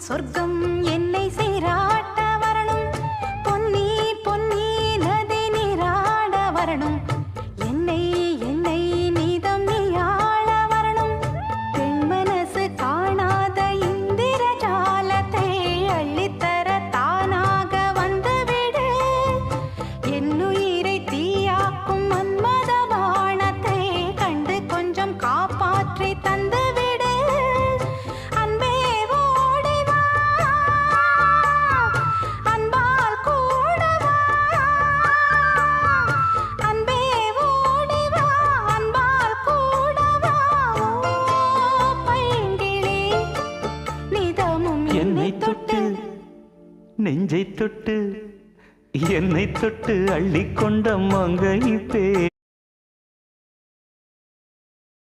சொர்க்கம் என்னை சீராட்ட வரணும், பொன்னி பொன்னி நதி நீராட வரணும், என்னை என்னை நீதம் நீயாள வரணும். பெண் மனசு காணாத இந்திர ஜாலத்தை அள்ளித்தர தானாக வந்துவிடு. என்னுயிரை தீயாக்கும் மன்மத பாணத்தை கண்டு கொஞ்சம் காப்பாற்றி தந்துவிடு. அன்பே ஓடி வா, அன்பால் கூட வா. அன்பே ஓடி வா, அன்பால் கூட வா. ஓ பைங்கிளி, நிதமும் என்னை தொட்டு நெஞ்சை தொட்டு என்னை தொட்டு அள்ளிக்கொண்ட மங்கை பே